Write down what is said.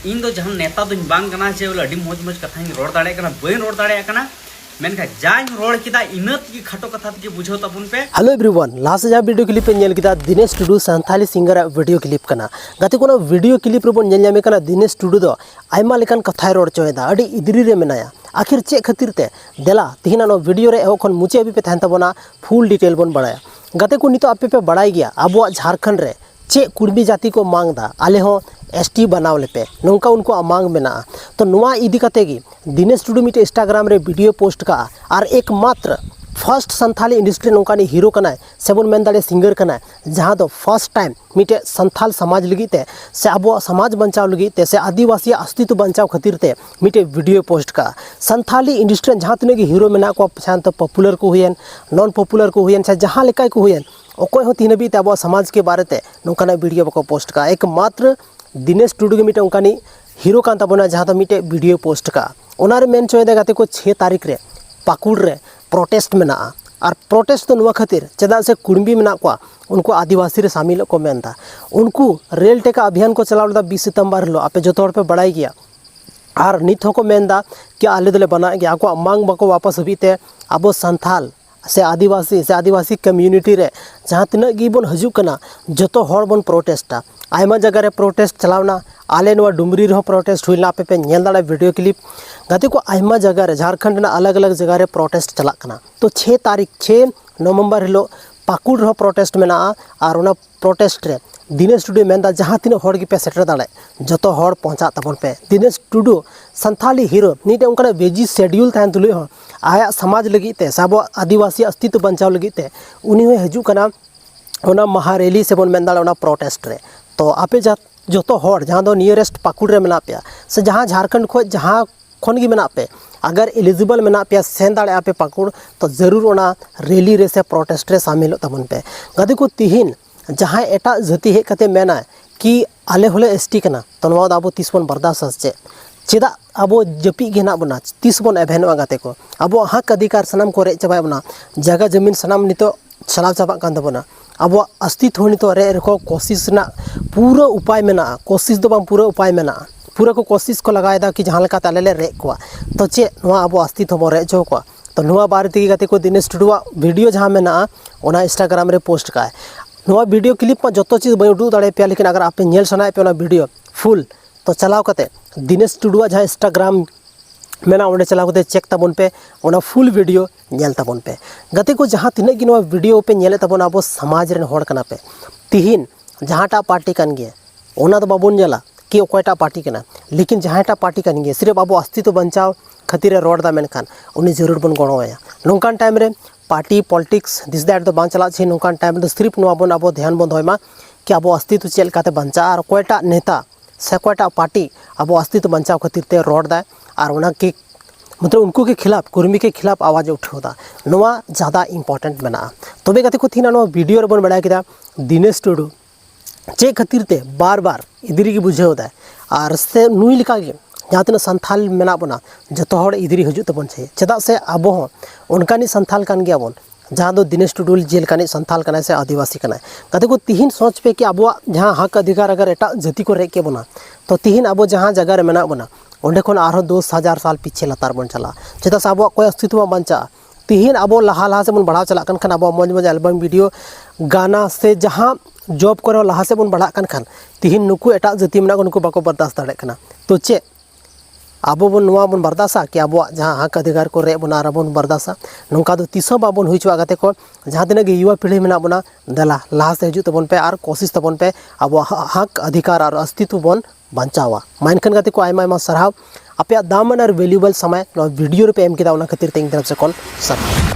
इन दो जहां नेता दो बांग कना जे बोले अडी मौज मौज कथा रोड दाड़े कना बई रोड दाड़े कना मेनखा जाय रोड किदा इनत की खटो कथा के बुझो तबुन पे। हेलो एवरीवन, लास्ट जा वीडियो क्लिप पे नेल किदा Dinesh Tudu Santali singer video clip कना गाते कोना वीडियो क्लिप रे बोन नेल ᱧᱟᱢᱮ कना दिनेश टुडू दो आयमा लेकान कथाय रोड चोयदा अडी इदरी रे मेनाया आखिर चे खातिर ते देला तिहिना नो वीडियो रे एहो खन मुचे अभी पे थान तबोना फुल डिटेल बोन बड़ाया गाते को नितो आपे पे बड़ाई गया आबो झारखंड रे चे कुर्मी जाति को मांगदा आले हो एसटी बनाव लेपे नौका उनको मांग मेना तो नुआ इदी कते गी दिनेश टुडू मिटे इंस्टाग्राम रे वीडियो पोस्ट का और एकमात्र फर्स्ट संथाली इंडस्ट्री नौकानी हीरो कना सेबन मेन दाड़े सिंगर कना जहाँ दो फर्स्ट टाइम मिटे संथाल समाज लगीते से अब समाज बचाव लगीते से आदिवासी अस्तित्व बचाव खातिर ते मिटे वीडियो पोस्ट का संथाली इंडस्ट्री जहाँ तीन हीरो मेना को तो पॉपुलर को हुएन नॉन पॉपुलर को हुएन से जहाँ लेका को हुएन अकोय हो तीन भी अब समाज के बारे ते नौकाना वीडियो को पोस्ट का एकमात्र दिनेश टुडू के मिटे उनकानी हीरो कान तबोना जहाँ तो मिटे वीडियो पोस्ट का ओनारे मेन चोयदे गाते को 6 तारीख रे पाकुड़ रे प्रोटेस्ट मेना और प्रोटेस्ट तो नुआ खातिर चेदा से कुर्मी मेना को उनको आदिवासी रे शामिल को मेनदा उनको रेल टेका अभियान को चलाव 20 सितंबर हिलो आपे जो तौर पे बढ़ाई गया और नित को मेनदा कि आले दले बना गया को मांग बको वापस हबीते अब संथाल से आदिवासी कम्युनिटी रे जहाँ तीन गिबन हजूक कना जतो हर बन प्रोटेस्टा आयमा जगह रे प्रोटेस्ट चलावना आले नुआ डुमरी रे प्रोटेस्ट हुईला पे पे नेल दाड़ा वीडियो क्लिप गाते को आयमा जगह रे झारखंड ना अलग अलग जगह रे प्रोटेस्ट चला कना तो 6 तारीख 6 नवंबर हिलो पाकुड़ रे प्रोटेस्ट मेना और उना प्रोटेस्ट रे दिनेश टुडू मेनदा जहाँ तीन हर गे पे सेटर दाड़े जतो हर पहुंचा तबन पे दिनेश टुडू संथाली हीरो नीटे उनका बेजी शेड्यूल थान तुले हो आया समाज लगीते सब आदिवासी अस्तित्व बचाव लगीते उनी हो हजू कना ओना महारैली से बन मेन दाड़े ओना प्रोटेस्ट रे तो आपे जतो हर जहाँ दो नियरेस्ट पाकुड़ रे मेना पे से जहाँ झारखंड खो जहाँ खन गी मेना पे अगर एलिजिबल मेना पे सेन दाड़े आपे पाकुड़ तो जरूर ओना रैली रे से प्रोटेस्ट रे शामिल तबन पे गादी को तिहिन जहाँ एटा जाति हेज कते मेना कि आले होले एसटी कना तो नवा अब तीस बन बर्दाश्त चे चेदा अब जपी गे ना बना तीस बन एभेनवा गाते को अब हक अधिकार सनाम को रे चाबा बना जगह जमीन सनाम नितो चलाव चाबा कान तबना अब अस्तित्व नितो रे रको कोशिश ना पूरा उपाय मेना कोशिश दो बांग पूरा उपाय मेना पूरा को कोशिश को लगाएदा कि जहाँ लेका ताले ले रे को तो चे नवा अब अस्तित्व मो रे जो को तो नवा बारे तेगी गाते को दिनेश टुडूवा वीडियो जहाँ मेना ओना इंस्टाग्राम रे पोस्ट का नवा वीडियो क्लिप में जो चीज़ बी उदू दाड़े पे लेकिन अगर आपे नेल सनाए पे वीडियो फुल तो चलाव कते दिनेश टुडूवा जहाँ इंस्टाग्राम मेना ओंडे चलाव कते चेक तबन पे ओना फुल वीडियो नेल तबन पे गाते को जहाँ तीन गी नवा वीडियो पे नेले तबन अब समाज रेन होड़ कना पे तिहिन जहाँटा पार्टी कान गे ओना तो बाबन नेला कि अकोयटा पार्टी कना लेकिन जहाँटा पार्टी कान गे सिर्फ अब अस्तित्व बचाव खातिर रोड दा मेनखान उनी जरूर बन गणोया नौकान टाइम रे पार्टी पॉलिटिक्स दिस दैट तो बांग चला छे नौकान टाइम तो सिर्फ नुआ बन अब ध्यान बन दोयमा कि अब अस्तित्व चेल काते बंचा और कोयटा नेता से कोयटा पार्टी अब अस्तित्व बचाव खातिर ते रोड दा और उना के मतलब उनको के खिलाफ कुर्मी के खिलाफ आवाज उठावदा नुआ ज़्यादा इंपॉर्टेंट बना तबे गाते को थीना नुआ वीडियो रे बन बड़ा किदा दिनेश टुडू चे खातिर ते बार बार इदिरी की बुझेवदा और से नुई लिका के जहाँ तीन संथाल मेना बना जो हर इदिरी हजू तबन छे चेदा से अब हो उनकानी संथाल कान गया बन जहाँ दो दिनेश टुडू जेल कानी संथाल कना से आदिवासी कना गाते को तिहिन सोच पे कि अब जहाँ हक अधिकार अगर एटा जाति को रेके बना तो तिहिन अब जहाँ जगह रे मेना बना ओंडे खन आरो 20,000 साल पीछे लतार बन चला चेदा से अब कोई अस्तित्व बंचा तिहिन अब लहा लहा से बन बढ़ाव चला कन अब मौज मौज एल्बम वीडियो गाना से जहाँ जॉब करो लहा से बन बढ़ा कन तिहिन नुकु एटा जाति मेना उनको बाको बर्दाश्त दाड़े कना तो चे अब बन नुआ बन बर्दासा कि अब जहाँ हक अधिकार को रे बना बन बर्दासा नौका तो तीसों बाबन हुईचुआ गाते को जहाँ तीन युवा पीढ़ी मेना बना दला लहा से हजू तबन पे और कोशिश तबन पे अब हक अधिकार और अस्तित्व बन बचावा मानखन गाते को आयमा सरहाव अपे दामन और वैल्यूबल समय वीडियो पे एम किदा खातिर तेंग तरफ से कौन सरहाव।